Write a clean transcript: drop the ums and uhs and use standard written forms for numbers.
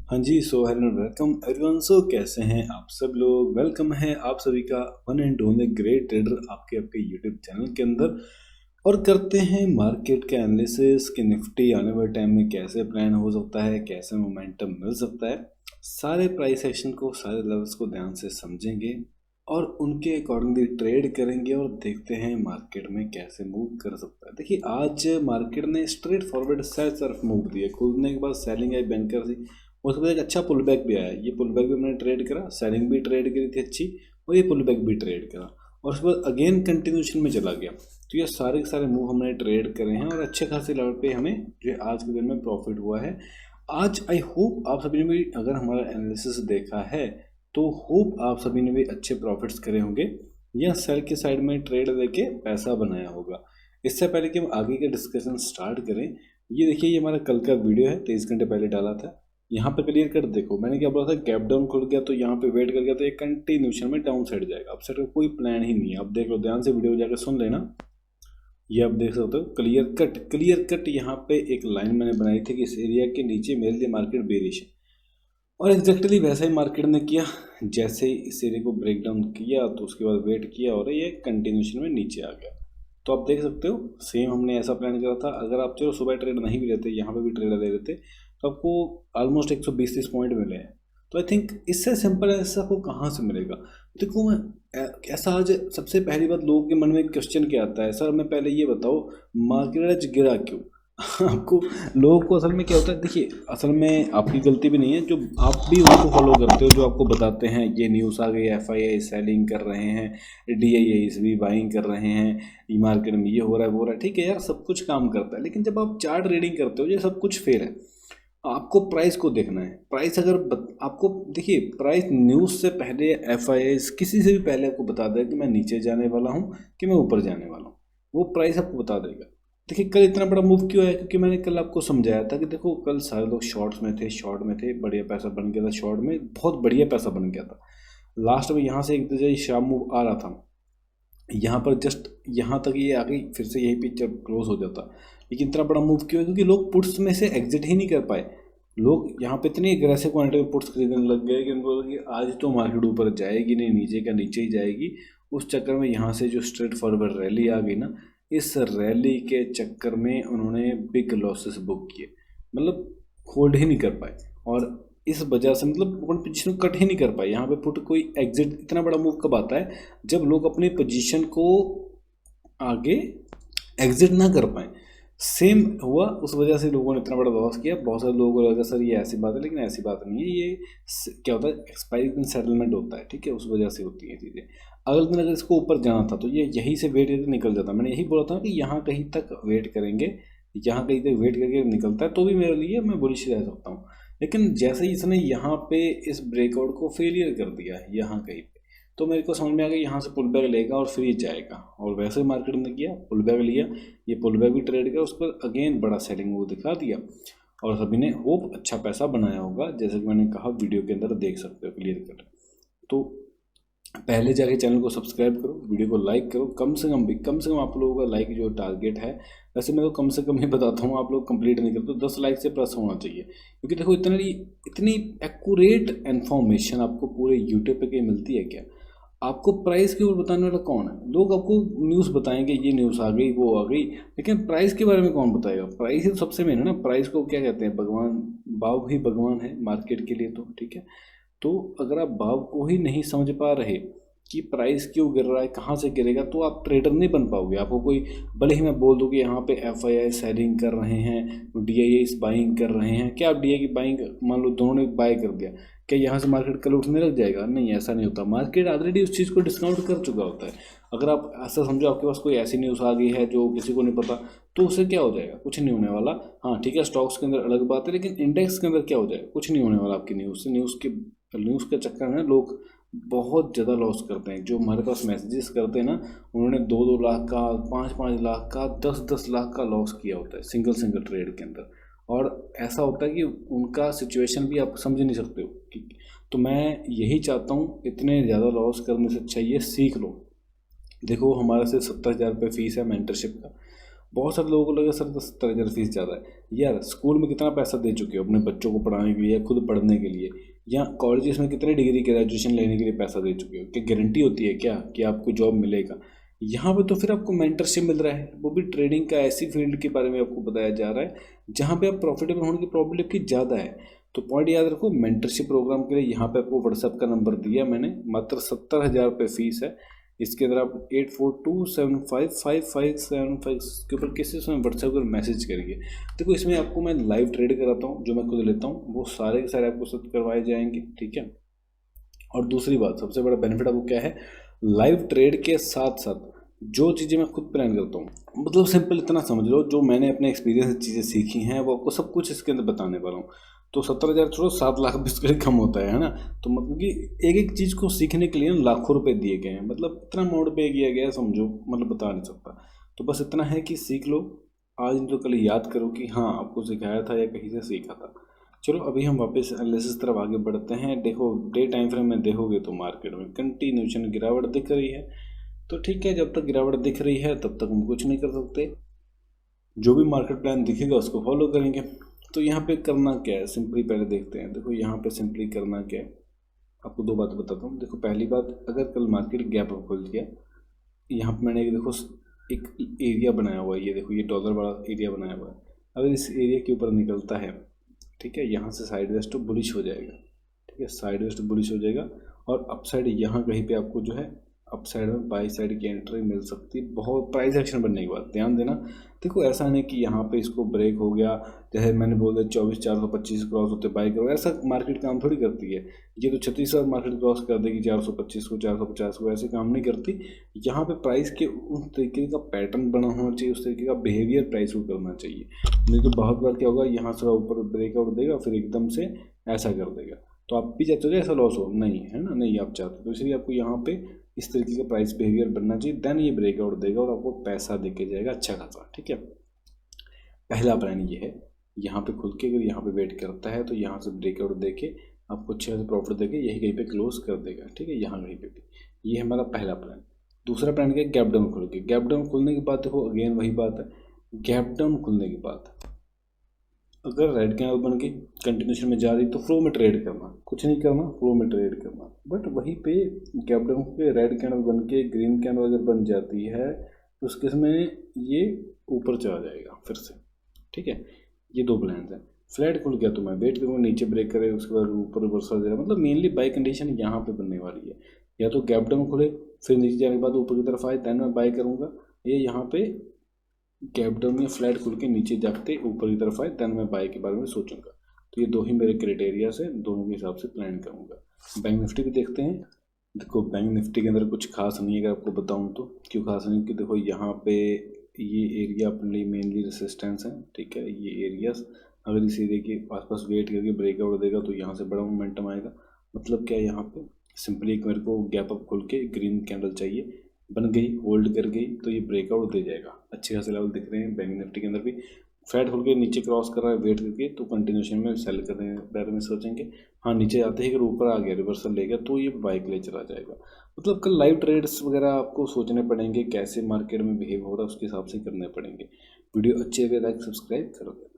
हाँ जी, so hello welcome everyone. सो कैसे हैं आप सब लोग। वेलकम है आप सभी का one and only great trader आपके आपके यूट्यूब चैनल के अंदर। और करते हैं मार्केट के एनालिसिस कि निफ्टी आने वाले टाइम में कैसे प्लान हो सकता है, कैसे मोमेंटम मिल सकता है। सारे प्राइस एक्शन को, सारे लेवल्स को ध्यान से समझेंगे और उनके अकॉर्डिंगली ट्रेड करेंगे और देखते हैं मार्केट में कैसे मूव कर सकता है। देखिए आज मार्केट ने स्ट्रेट फॉरवर्ड सेल तरफ मूव दिया, खुलने के बाद सेलिंग आई बैंकर से, उसके बाद एक अच्छा पुल बैक भी आया। ये पुल बैक भी मैंने ट्रेड करा, सेलिंग भी ट्रेड करी थी अच्छी, और ये पुल बैक भी ट्रेड करा और उसके बाद अगेन कंटिन्यूशन में चला गया। तो ये सारे के सारे मूव हमने ट्रेड करे हैं और अच्छे खासे लेवल पे हमें जो है आज के दिन में प्रॉफिट हुआ है। आज आई होप आप सभी ने भी अगर हमारा एनालिसिस देखा है तो होप आप सभी ने भी अच्छे प्रॉफिट्स करे होंगे या सेल के साइड में ट्रेड लेके पैसा बनाया होगा। इससे पहले कि हम आगे के डिस्कशन स्टार्ट करें, ये देखिए ये हमारा कल का वीडियो है, 23 घंटे पहले डाला था। यहाँ पे क्लियर कट देखो, मैंने क्या बोला था, गैप डाउन खुल गया तो यहाँ पे वेट कर गया तो ये कंटिन्यूशन में डाउन साइड जाएगा। अप साइड का कोई प्लान ही नहीं है। अब देख लो ध्यान से, वीडियो जाकर सुन लेना। ये आप देख सकते हो क्लियर कट यहाँ पे एक लाइन मैंने बनाई थी कि इस एरिया के नीचे मेरे लिए मार्केट बेरिश है, और एग्जैक्टली वैसा ही मार्केट ने किया। जैसे ही इस एरिया को ब्रेक डाउन किया तो उसके बाद वेट किया और ये कंटिन्यूशन में नीचे आ गया। तो आप देख सकते हो सेम हमने ऐसा प्लान करा था। अगर आप चलो सुबह ट्रेड नहीं भी रहते, यहाँ पे भी ट्रेड ले रहते तो आपको ऑलमोस्ट 120-30 पॉइंट मिले हैं। तो आई थिंक इससे सिंपल ऐसा आपको कहाँ से मिलेगा। देखो मैं ऐसा आज सबसे पहली बात लोगों के मन में क्वेश्चन क्या आता है, सर मैं पहले ये बताओ मार्केट आज गिरा क्यों। आपको लोगों को असल में क्या होता है, देखिए असल में आपकी गलती भी नहीं है, जो आप भी उनको फॉलो करते हो जो आपको बताते हैं ये न्यूज़ आ गई, FII सेलिंग कर रहे हैं, DII भी बाइंग कर रहे हैं, ई मार्केट में ये हो रहा है वो हो रहा है। ठीक है यार, सब कुछ काम करता है, लेकिन जब आप चार्ट रीडिंग करते हो ये सब कुछ फेल है। आपको प्राइस को देखना है। प्राइस अगर आपको देखिए, प्राइस न्यूज़ से पहले FII किसी से भी पहले आपको बता देगा कि मैं नीचे जाने वाला हूँ कि मैं ऊपर जाने वाला हूँ, वो प्राइस आपको बता देगा। देखिए कल इतना बड़ा मूव क्यों है, क्योंकि मैंने कल आपको समझाया था कि देखो कल सारे लोग शॉर्ट में थे, बढ़िया पैसा बन गया था, शॉर्ट में बहुत बढ़िया पैसा बन गया था। लास्ट में यहाँ से एक दो शाम मूव आ रहा था, यहाँ पर जस्ट यहाँ तक ये आ गई, फिर से यही पिक्चर क्लोज हो जाता। लेकिन इतना बड़ा मूव क्यों है, क्योंकि लोग पुट्स में से एग्जिट ही नहीं कर पाए। लोग यहाँ पे इतनी एग्रेसिव क्वांटिटी में पुट्स खरीदने लग गए कि उनको लगा कि आज तो मार्केट ऊपर जाएगी नहीं, नीचे का नीचे ही जाएगी। उस चक्कर में यहाँ से जो स्ट्रेट फॉरवर्ड रैली आ गई ना, इस रैली के चक्कर में उन्होंने बिग लॉसेस बुक किए, मतलब होल्ड ही नहीं कर पाए। और इस वजह से मतलब अपन पोजीशन कट ही नहीं कर पाए। यहाँ पे पुट कोई एग्जिट, इतना बड़ा मूव कब आता है जब लोग अपनी पोजीशन को आगे एग्जिट ना कर पाए। सेम हुआ, उस वजह से लोगों ने इतना बड़ा लॉस किया। बहुत सारे लोगों को लगा सर ये ऐसी बात है, लेकिन ऐसी बात नहीं है। ये क्या होता है, एक्सपायरी सेटलमेंट होता है, ठीक है, उस वजह से होती है चीज़ें। अगले दिन अगर इसको ऊपर जाना था तो ये यहीं से वेट करके निकल जाता। मैंने यही बोला था कि यहाँ कहीं तक वेट करेंगे, यहाँ कहीं तक वेट करके निकलता है तो भी मेरे लिए मैं बुलिश रह सकता हूँ। लेकिन जैसे ही इसने यहाँ पे इस ब्रेकआउट को फेलियर कर दिया है यहाँ कहीं पे, तो मेरे को समझ में आ गया यहाँ से पुल बैक लेगा और फिर ये जाएगा। और वैसे ही मार्केट ने किया, पुल बैक लिया, ये पुल बैक भी ट्रेड किया, उस पर अगेन बड़ा सेलिंग वो दिखा दिया और सभी ने होप अच्छा पैसा बनाया होगा। जैसे कि मैंने कहा वीडियो के अंदर देख सकते हो क्लियर कट। तो पहले जाके चैनल को सब्सक्राइब करो, वीडियो को लाइक करो, कम से कम भी, कम से कम आप लोगों का लाइक जो टारगेट है, वैसे मैं तो कम से कम ही बताता हूँ, आप लोग कंप्लीट नहीं करते, 10 लाइक से प्लस होना चाहिए। क्योंकि देखो इतनी एक्यूरेट इन्फॉर्मेशन आपको पूरे यूट्यूब पे कहीं मिलती है क्या। आपको प्राइस के ऊपर बताने वाला कौन है। लोग आपको न्यूज़ बताएंगे, ये न्यूज़ आ गई वो आ गई, लेकिन प्राइस के बारे में कौन बताएगा। प्राइस ही तो सबसे मेन है ना। प्राइस को क्या कहते हैं, भगवान, भाव ही भगवान है मार्केट के लिए, तो ठीक है। तो अगर आप भाव को ही नहीं समझ पा रहे कि प्राइस क्यों गिर रहा है, कहाँ से गिरेगा, तो आप ट्रेडर नहीं बन पाओगे। आपको कोई भले ही मैं बोल दूँ कि यहाँ पे FII सेलिंग कर रहे हैं, DII बाइंग कर रहे हैं, क्या आप DII की बाइंग मान लो दोनों ने बाय कर दिया, क्या यहाँ से मार्केट कल उठने लग जाएगा। नहीं, ऐसा नहीं होता। मार्केट ऑलरेडी उस चीज़ को डिस्काउंट कर चुका होता है। अगर आप ऐसा समझो आपके पास कोई ऐसी न्यूज़ आ गई है जो किसी को नहीं पता, तो उससे क्या हो जाएगा, कुछ नहीं होने वाला। हाँ ठीक है, स्टॉक्स के अंदर अलग बात है, लेकिन इंडेक्स के अंदर क्या हो जाएगा, कुछ नहीं होने वाला आपकी न्यूज़ से। न्यूज़ के चक्कर में लोग बहुत ज़्यादा लॉस करते हैं। जो हमारे पास मैसेजेस करते हैं ना, उन्होंने 2-2 लाख का, 5-5 लाख का, 10-10 लाख का लॉस किया होता है सिंगल ट्रेड के अंदर। और ऐसा होता है कि उनका सिचुएशन भी आप समझ नहीं सकते हो कि। तो मैं यही चाहता हूँ, इतने ज़्यादा लॉस करने से अच्छा ये सीख लो। देखो हमारे से 70,000 रुपये फ़ीस है मेंटरशिप का, बहुत सारे लोगों को लगे सर 70,000 फीस ज़्यादा है। यार स्कूल में कितना पैसा दे चुके हो अपने बच्चों को पढ़ाने के लिए, खुद पढ़ने के लिए, या कॉलेजेस में कितने डिग्री ग्रेजुएशन लेने के लिए पैसा दे चुके हो? क्या गारंटी होती है क्या कि आपको जॉब मिलेगा? यहाँ पे तो फिर आपको मेंटरशिप मिल रहा है, वो भी ट्रेडिंग का, ऐसी फील्ड के बारे में आपको बताया जा रहा है जहाँ पे आप प्रॉफिटेबल होने की प्रॉबिलिटी ज़्यादा है। तो पॉइंट याद रखो, मेंटरशिप प्रोग्राम के लिए यहाँ पे आपको व्हाट्सएप का नंबर दिया मैंने, मात्र 70,000 रुपये फीस है। इसके अंदर आप 8427555575 के ऊपर किसी समय व्हाट्सएप पर मैसेज करिए। देखो इसमें आपको मैं लाइव ट्रेड कराता हूँ, जो मैं खुद लेता हूँ वो सारे के सारे आपको सब करवाए जाएंगे, ठीक है। और दूसरी बात, सबसे बड़ा बेनिफिट आपको क्या है, लाइव ट्रेड के साथ साथ जो चीज़ें मैं खुद प्लान करता हूँ, मतलब सिंपल इतना समझ लो, जो मैंने अपने एक्सपीरियंस से चीज़ें सीखी हैं वो आपको सब कुछ इसके अंदर बताने वाला हूँ। तो 70,000 छोड़ो, 7 लाख भी इसके लिए कम होता है ना। तो मतलब कि एक एक चीज़ को सीखने के लिए लाखों रुपए दिए गए हैं, मतलब इतना अमाउंट पे किया गया है, समझो, मतलब बता नहीं सकता। तो बस इतना है कि सीख लो, आज नहीं तो कल याद करो कि हाँ आपको सिखाया था या कहीं से सीखा था। चलो अभी हम वापस एनालिसिस तरफ आगे बढ़ते हैं। देखो डे टाइम फ्रेम में देखोगे तो मार्केट में कंटिन्यूशन गिरावट दिख रही है। तो ठीक है, जब तक गिरावट दिख रही है तब तक हम कुछ नहीं कर सकते, जो भी मार्केट प्लान दिखेगा उसको फॉलो करेंगे। तो यहाँ पे करना क्या है, सिंपली पहले देखते हैं। देखो यहाँ पे सिंपली करना क्या है, आपको दो बातें बताता हूँ। देखो पहली बात, अगर कल मार्केट गैप अप खोल दिया, यहाँ पे मैंने देखो एक एरिया बनाया हुआ है, ये देखो ये डॉलर वाला एरिया बनाया हुआ है। अगर इस एरिया के ऊपर निकलता है, ठीक है, यहाँ से साइड वेस्ट तो बुलिश हो जाएगा, ठीक है, साइड वेस्ट बुलिश हो जाएगा। और अपसाइड यहाँ कहीं पे आपको जो है अपसाइड में बाई साइड की एंट्री मिल सकती है, बहुत प्राइस एक्शन बनने के बाद। ध्यान देना, देखो ऐसा नहीं कि यहाँ पे इसको ब्रेक हो गया, जैसे मैंने बोल दिया 24,425 क्रॉस होते बाई करो, ऐसा मार्केट काम थोड़ी करती है। ये तो 36,000 मार्केट क्रॉस कर देगी 425 को, 450 को, ऐसे काम नहीं करती। यहाँ पे प्राइस के उस तरीके का पैटर्न बना होना चाहिए, उस तरीके का बिहेवियर प्राइस को करना चाहिए। नहीं तो बहुत बार क्या होगा, यहाँ से ऊपर ब्रेकआउट देगा फिर एकदम से ऐसा कर देगा, तो आप भी चाहते हो ऐसा लॉस हो, नहीं है ना, नहीं आप चाहते, तो इसलिए आपको यहाँ पे इस तरीके का प्राइस बिहेवियर बनना चाहिए, देन ये ब्रेकआउट देगा और आपको पैसा देके जाएगा अच्छा खासा, ठीक है। पहला प्लान ये है, यहाँ पे खुल के अगर यहाँ पे वेट करता है तो यहाँ से ब्रेकआउट देके आपको अच्छे खासे प्रॉफिट देके यही कहीं पे क्लोज कर देगा, ठीक है, यहाँ कहीं पे भी। ये हमारा पहला प्लान। दूसरा प्लान क्या है, गैप डाउन खुल के। गैप डाउन खुलने के बाद देखो अगेन वही बात है, गैप डाउन खुलने के बाद अगर रेड कैंडल बन के कंटिन्यूशन में जा रही तो फ्लो में ट्रेड करना, कुछ नहीं करना, फ्लो में ट्रेड करना। बट वहीं पे गैप डाउन पे रेड कैंडल बन के ग्रीन कैंडल अगर बन जाती है तो उस केस में ये ऊपर चला जाएगा फिर से, ठीक है। ये दो प्लान है। फ्लैट खुल गया तो मैं वेट करूँगा नीचे ब्रेक करे, उसके बाद ऊपर रिवर्सल देगा, मतलब मेनली बाई कंडीशन यहाँ पे बनने वाली है। या तो गैप डाउन खुले फिर नीचे जाने के बाद ऊपर की तरफ आए, देन मैं बाई करूँगा, ये यहाँ पे गैप डाउन में फ्लैट खुल के नीचे जाते ऊपर की तरफ आए, देन मैं बाई के बारे में सोचूंगा। तो ये दो ही मेरे क्राइटेरिया से, दोनों के हिसाब से प्लान करूँगा। बैंक निफ्टी भी देखते हैं। देखो बैंक निफ्टी के अंदर कुछ खास नहीं है, अगर आपको बताऊँ तो। क्यों खास नहीं, कि देखो यहाँ पे ये एरिया अपने लिए मेनली रेसिस्टेंस है, ठीक है। ये एरियाज अगर इस एरिया के आसपास वेट करके ब्रेकआउट देगा तो यहाँ से बड़ा मोमेंटम आएगा। मतलब क्या है, यहाँ पे सिंपली एक मेरे को गैप अप खोल के ग्रीन कैंडल चाहिए, बन गई, होल्ड कर गई तो ये ब्रेकआउट दे जाएगा। अच्छे खासे लेवल दिख रहे हैं बैंक निफ्टी के अंदर भी। फ्लैट खोल के नीचे क्रॉस कर रहा है वेट करके तो कंटिन्यूशन में सेल करने के बारे में सोचेंगे। हाँ नीचे आते ही अगर ऊपर आ गया रिवर्सल ले गया तो ये बाइक ले चला जाएगा। मतलब कल लाइव ट्रेड्स वगैरह आपको सोचने पड़ेंगे, कैसे मार्केट में बिहेव हो रहा है उसके हिसाब से करने पड़ेंगे। वीडियो अच्छी लगे लाइक सब्सक्राइब करोगे।